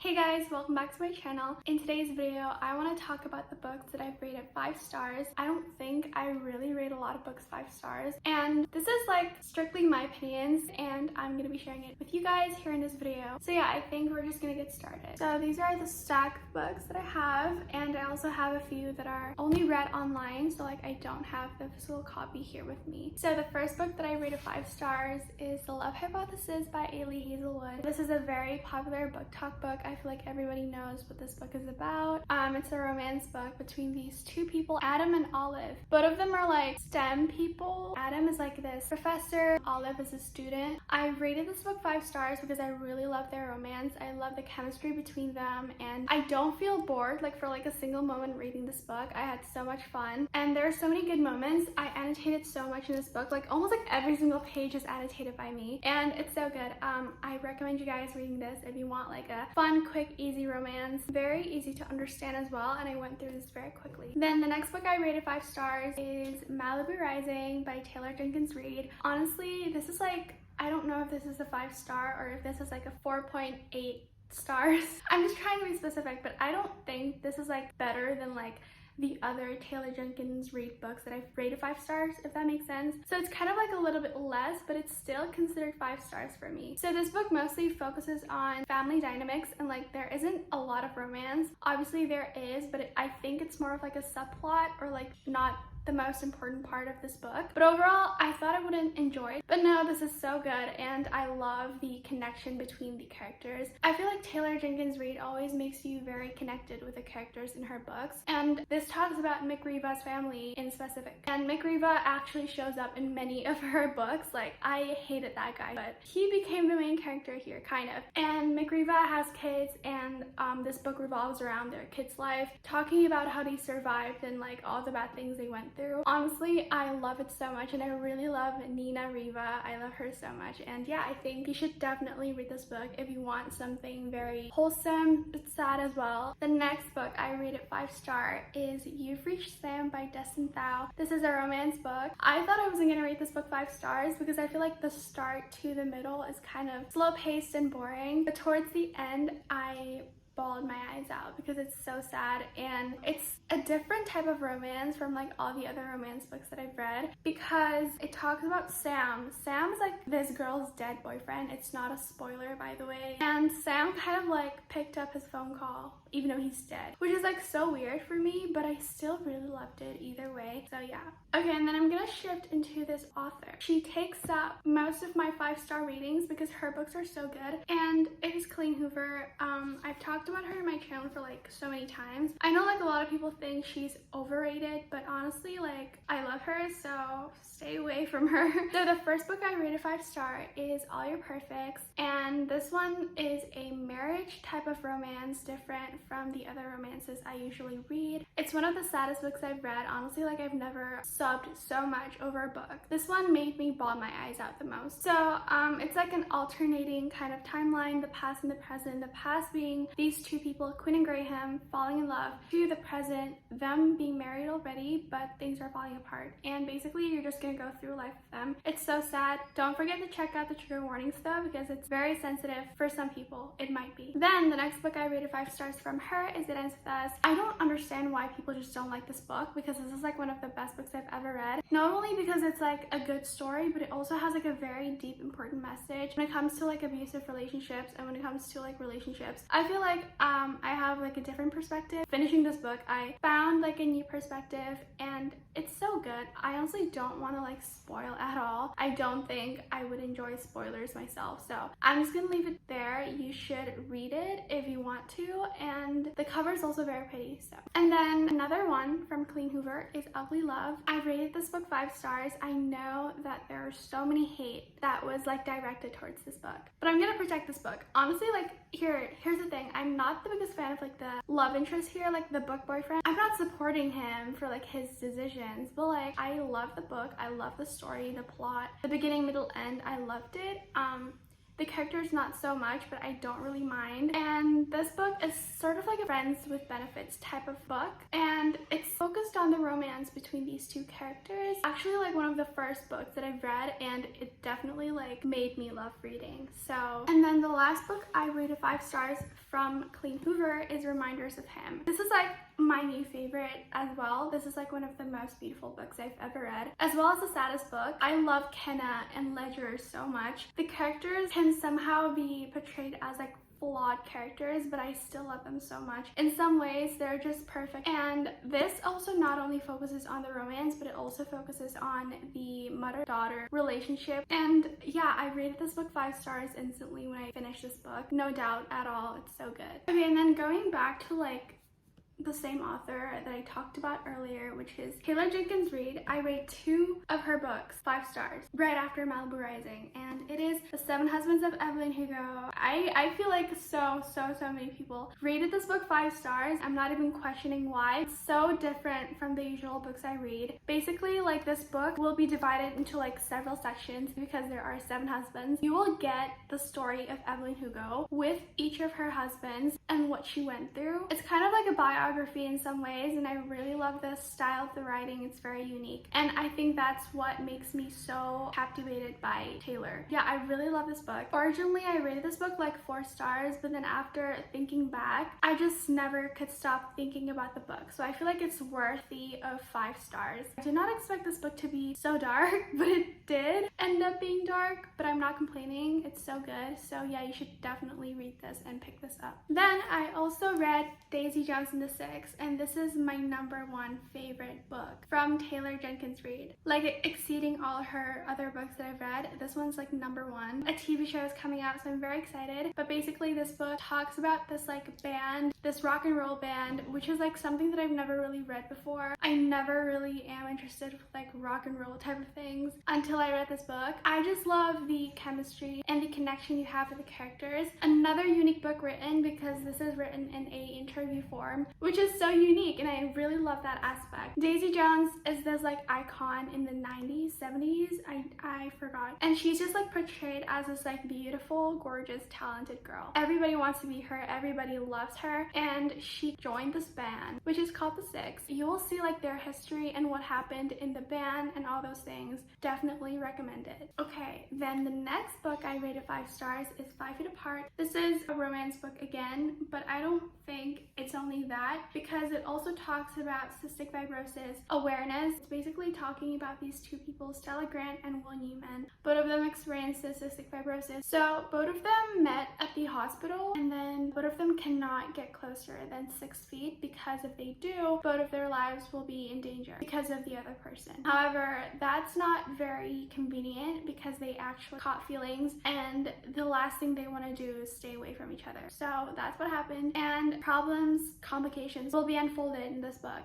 Hey guys, welcome back to my channel. In today's video, I want to talk about the books that I've rated 5 stars. I don't think I really rate a lot of books 5 stars, and this is like strictly my opinions, and I'm going to be sharing it with you guys here in this video. So yeah, I think we're just going to get started. So these are the stack of books that I have, and I also have a few that are only read online, so like I don't have the physical copy here with me. So the first book that I rated 5 stars is The Love Hypothesis by Hazelwood. This is a very popular book talk book. I feel like everybody knows what this book is about. It's a romance book between these two people, Adam and Olive. Both of them are like STEM people. Adam is like this professor, Olive is a student. I rated this book 5 stars because I really love their romance. I love the chemistry between them, and I don't feel bored like for like a single moment reading this book. I had so much fun, and there are so many good moments. I annotated so much in this book, like almost like every single page is annotated by me, and it's so good. I recommend you guys reading this if you want like a fun, quick, easy romance. Very easy to understand as well, and I went through this very quickly. Then the next book I rated 5 stars is Malibu Rising by Taylor Jenkins Reid. Honestly, this is like, I don't know if this is a 5-star or if this is like a 4.8 stars. I'm just trying to be specific, but I don't think this is like better than like the other Taylor Jenkins Reid books that I've rated 5 stars, if that makes sense. So it's kind of like a little bit less, but it's still considered 5 stars for me. So this book mostly focuses on family dynamics, and like there isn't a lot of romance. Obviously there is, but I think it's more of like a subplot, or like not the most important part of this book. But overall, I thought I wouldn't enjoy it, but no, this is so good, and I love the connection between the characters. I feel like Taylor Jenkins Reid always makes you very connected with the characters in her books, and this talks about Mick Riva's family in specific, and Mick Riva actually shows up in many of her books. Like, I hated that guy, but he became the main character here, kind of. And Mick Riva has kids, and this book revolves around their kids' life, talking about how they survived and like all the bad things they went through. Honestly, I love it so much, and I really love Nina Riva. I love her so much, and yeah, I think you should definitely read this book if you want something very wholesome but sad as well. The next book I rated 5 star is You've Reached Sam by Destin Thau. This is a romance book. I thought I wasn't gonna rate this book 5 stars because I feel like the start to the middle is kind of slow paced and boring, but towards the end I bawled my eyes out because it's so sad, and it's a different type of romance from like all the other romance books that I've read because it talks about Sam. Sam is like this girl's dead boyfriend. It's not a spoiler, by the way, and Sam kind of like picked up his phone call even though he's dead, which is like so weird for me, but I still really loved it either way. So yeah. Okay, and then I'm gonna shift into this author. She takes up most of my 5-star ratings because her books are so good, and it is Colleen Hoover. I've talked about her in my channel for like so many times. I know like a lot of people think she's overrated, but honestly, like, I love her, so stay away from her. So the first book I rated 5 star is All Your Perfects, and this one is a marriage type of romance, different from the other romances I usually read. It's one of the saddest books I've read. Honestly, like, I've never subbed so much over a book. This one made me bawl my eyes out the most. So it's like an alternating kind of timeline, the past and the present. The past being these two people, Quinn and Graham, falling in love, to the present, them being married already, but things are falling apart, and basically you're just gonna go through life with them. It's so sad. Don't forget to check out the trigger warnings though, because it's very sensitive for some people. It might be. Then the next book I rated 5 stars from her is It Ends With Us. I don't understand why people just don't like this book, because this is like one of the best books I've ever read. Not only because it's like a good story, but it also has like a very deep, important message when it comes to like abusive relationships, and when it comes to like relationships. I feel like I have like a different perspective. Finishing this book, I found like a new perspective, and it's so good. I honestly don't want to like spoil at all. I don't think I would enjoy spoilers myself, so I'm just gonna leave it there. You should read it if you want to, and the cover is also very pretty. So, and then another one from Colleen Hoover is Ugly Love. I rated this book 5 stars. I know that there are so many hate that was like directed towards this book, but I'm gonna protect this book. Honestly, like, here's the thing. I'm not the biggest fan of like the love interest here, like the book boyfriend. I'm not supporting him for like his decisions, but like, I love the book. I love the story, the plot, the beginning, middle, end. I loved it. The characters not so much, but I don't really mind. And this book is sort of like a friends with benefits type of book, and it's focused on the romance between these two characters. Actually, like one of the first books that I've read, and it definitely like made me love reading. So, and then the last book I rated 5 stars from Clean Hoover is Reminders of Him. This is like my new favorite as well. This is like one of the most beautiful books I've ever read, as well as the saddest book. I love Kenna and Ledger so much. The characters can somehow be portrayed as like flawed characters, but I still love them so much. In some ways, they're just perfect. And this also not only focuses on the romance, but it also focuses on the mother-daughter relationship. And yeah, I rated this book 5 stars instantly when I finished this book. No doubt at all, it's so good. Okay, and then going back to like the same author that I talked about earlier, which is Taylor Jenkins Reid, I rate 2 of her books 5 stars right after Malibu Rising, and it is The 7 Husbands of Evelyn Hugo. I feel like so many people rated this book 5 stars. I'm not even questioning why. It's so different from the usual books I read. Basically, like, this book will be divided into like several sections because there are 7 husbands. You will get the story of Evelyn Hugo with each of her husbands and what she went through. It's kind of like a biography in some ways, and I really love this style of the writing. It's very unique, and I think that's what makes me so captivated by Taylor. Yeah, I really love this book. Originally, I rated this book like 4 stars, but then after thinking back, I just never could stop thinking about the book. So I feel like it's worthy of 5 stars. I did not expect this book to be so dark, but it did end up being dark, but I'm not complaining. It's so good. So yeah, you should definitely read this and pick this up. Then I also read Daisy Jones and the Six, and this is my #1 favorite book from Taylor Jenkins Reid. Like, exceeding all her other books that I've read, this one's like #1. A TV show is coming out, so I'm very excited. But basically this book talks about this like band, this rock and roll band, which is like something that I've never really read before. I never really am interested with like rock and roll type of things until I read this book. I just love the chemistry and the connection you have with the characters. Another unique book written, because this is written in a interview form, which is so unique, and I really love that aspect. Daisy Jones is this like icon in the 90s, 70s, I forgot, and she's just like portrayed as this like beautiful, gorgeous, talented girl. Everybody wants to be her, everybody loves her, and she joined this band, which is called The Six. You will see like their history and what happened in the band and all those things. Definitely recommend it. Okay, then the next book I rated 5 stars is 5 Feet Apart. This is a romance book again, but I don't think it's only that, because it also talks about cystic fibrosis awareness. It's basically talking about these 2 people, Stella Grant and Will Newman. Both of them experienced cystic fibrosis. So both of them met at the hospital, and then both of them cannot get closer than 6 feet, because if they do, both of their lives will be in danger because of the other person. However, that's not very convenient, because they actually caught feelings, and the last thing they want to do is stay away from each other. So that's what happened, and problems, complications will be unfolded in this book.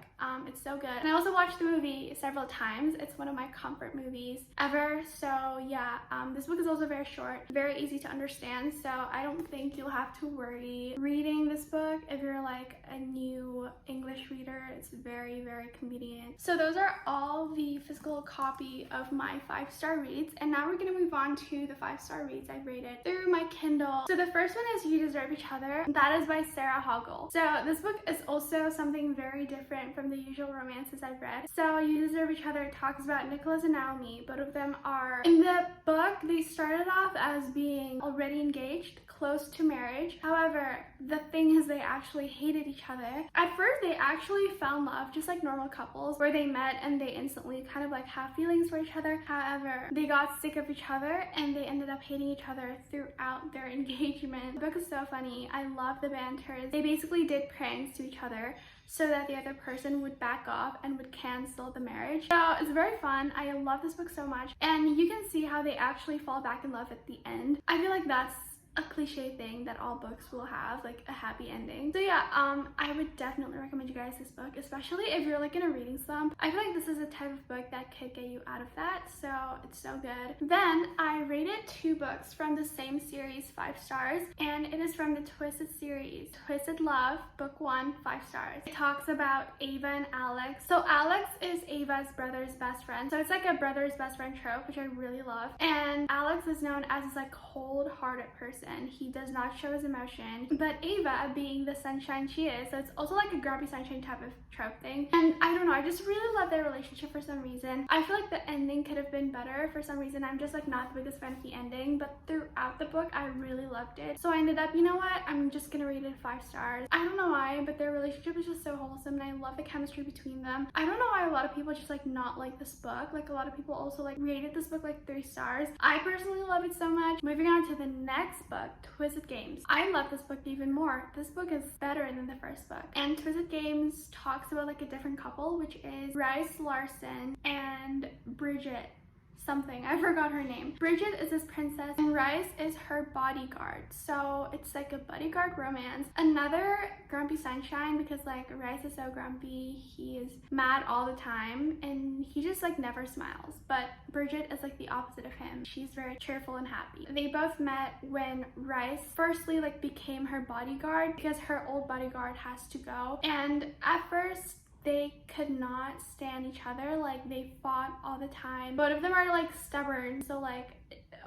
It's so good. And I also watched the movie several times. It's one of my comfort movies ever. So yeah, this book is also very short, very easy to understand, so I don't think you'll have to worry reading this book if you're like a new English reader. It's very convenient. So those are all the physical copy of my 5-star reads, and now we're gonna move on to the 5-star reads I rated through my Kindle. So the first one is You Deserve Each Other. That is by Sarah Hoggle. So this book is also something very different from the usual romances I've read. So You Deserve Each Other talks about Nicholas and Naomi. Both of them are, in the book, they started off as being already engaged, close to marriage. However, the thing is they actually hated each other. At first, they actually fell in love, just like normal couples, where they met and they instantly kind of like have feelings for each other. However, they got sick of each other and they ended up hating each other throughout their engagement. The book is so funny. I love the banter. They basically did pranks to each other so that the other person would back off and would cancel the marriage. So it's very fun. I love this book so much, and you can see how they actually fall back in love at the end. I feel like that's a cliche thing that all books will have, like a happy ending. So yeah, I would definitely recommend you guys this book, especially if you're like in a reading slump. I feel like this is a type of book that could get you out of that, so it's so good. Then I rated 2 books from the same series 5 stars, and it is from the Twisted series. Twisted Love, book 1, 5 stars. It talks about Ava and Alex. So Alex is Ava's brother's best friend, so it's like a brother's best friend trope, which I really love. And Alex is known as this like cold-hearted person. person. He does not show his emotion. But Ava, being the sunshine she is, so it's also like a grumpy sunshine type of trope thing. And I don't know, I just really love their relationship for some reason. I feel like the ending could have been better for some reason. I'm just like not the biggest fan of the ending, but throughout the book I really loved it. So I ended up, you know what, I'm just gonna rate it 5 stars. I don't know why, but their relationship is just so wholesome and I love the chemistry between them. I don't know why a lot of people just like not like this book. Like a lot of people also like rated this book like 3 stars. I personally love it so much. Moving on to the next book, Twisted Games. I love this book even more. This book is better than the first book. And Twisted Games talks about like a different couple, which is Rice Larson and Bridget something. I forgot her name. Bridget is this princess and Rice is her bodyguard. So it's like a bodyguard romance. Another grumpy sunshine because like Rice is so grumpy. He is mad all the time and he just like never smiles. But Bridget is like the opposite of him. She's very cheerful and happy. They both met when Rice firstly like became her bodyguard because her old bodyguard has to go. And at first they could not stand each other. Like they fought all the time. Both of them are like stubborn, so like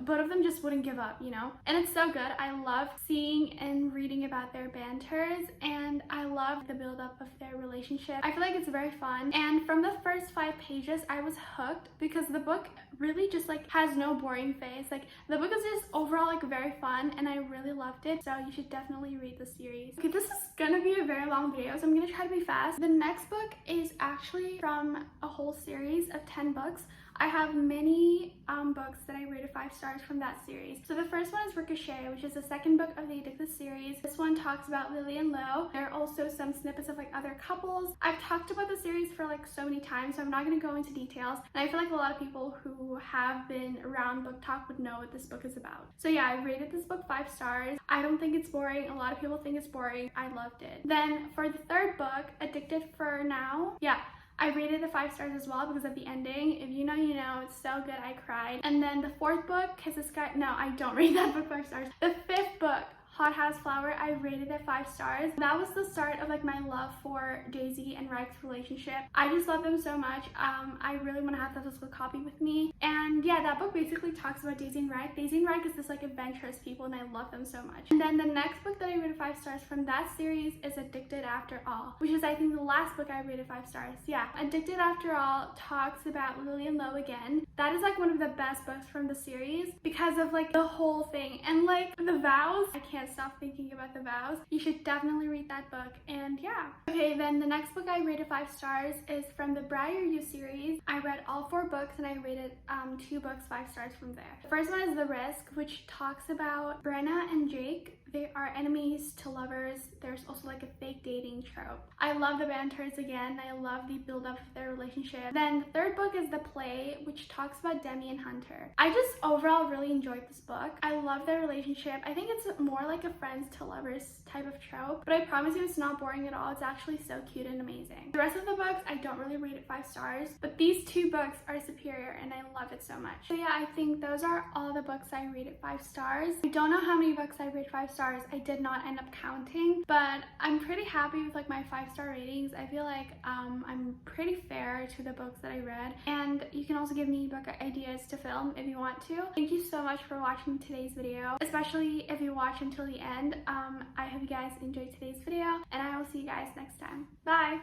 both of them just wouldn't give up, you know? And it's so good. I love seeing and reading about their banters and I love the build-up of their relationship. I feel like it's very fun. And from the first 5 pages, I was hooked because the book really just like has no boring phase. Like the book is just overall like very fun and I really loved it. So you should definitely read the series. Okay, this is gonna be a very long video, so I'm gonna try to be fast. The next book is actually from a whole series of 10 books. I have many books that I rated 5 stars from that series. So the first one is Ricochet, which is the second book of the Addicted series. This one talks about Lily and Lo. There are also some snippets of like other couples. I've talked about the series for like so many times, so I'm not going to go into details. And I feel like a lot of people who have been around book talk would know what this book is about. So yeah, I rated this book 5 stars. I don't think it's boring. A lot of people think it's boring. I loved it. Then for the third book, Addicted for Now, yeah, I rated it 5 stars as well because of the ending. If you know, you know. It's so good. I cried. And then the fourth book, Kiss the Sky. No, I don't rate that book 5 stars. The fifth book, Hot House Flower, I rated it 5 stars. That was the start of like my love for Daisy and Rex relationship. I just love them so much. I really want to have that physical copy with me. And yeah, that book basically talks about Daisy and Rex. Daisy and Rex is this like adventurous people and I love them so much. And then the next book that I rated 5 stars from that series is Addicted After All, which is I think the last book I rated 5 stars. Yeah, Addicted After All talks about Lily and Lo again. That is like one of the best books from the series because of like the whole thing and like the vows. I can't stop thinking about the vows. You should definitely read that book. And yeah. Okay, then the next book I rated 5 stars is from the You series. I read all 4 books and I rated 2 books 5 stars from there. The first one is The Risk, which talks about Brenna and Jake. They are enemies to lovers. There's also like a fake dating trope. I love the banters again. I love the build-up of their relationship. Then the third book is The Play, which talks about Demi and Hunter. I just overall really enjoyed this book. I love their relationship. I think it's more like a friends to lovers type of trope, but I promise you it's not boring at all. It's actually so cute and amazing. The rest of the books, I don't really rate it 5 stars, but these 2 books are superior and I love it so much. So yeah, I think those are all the books I rated 5 stars. I don't know how many books I rated 5 stars. I did not end up counting, but I'm pretty happy with like my 5-star ratings. I feel like I'm pretty fair to the books that I read, and you can also give me book ideas to film if you want to. Thank you so much for watching today's video, especially if you watch until the end. I hope you guys enjoyed today's video and I will see you guys next time. Bye!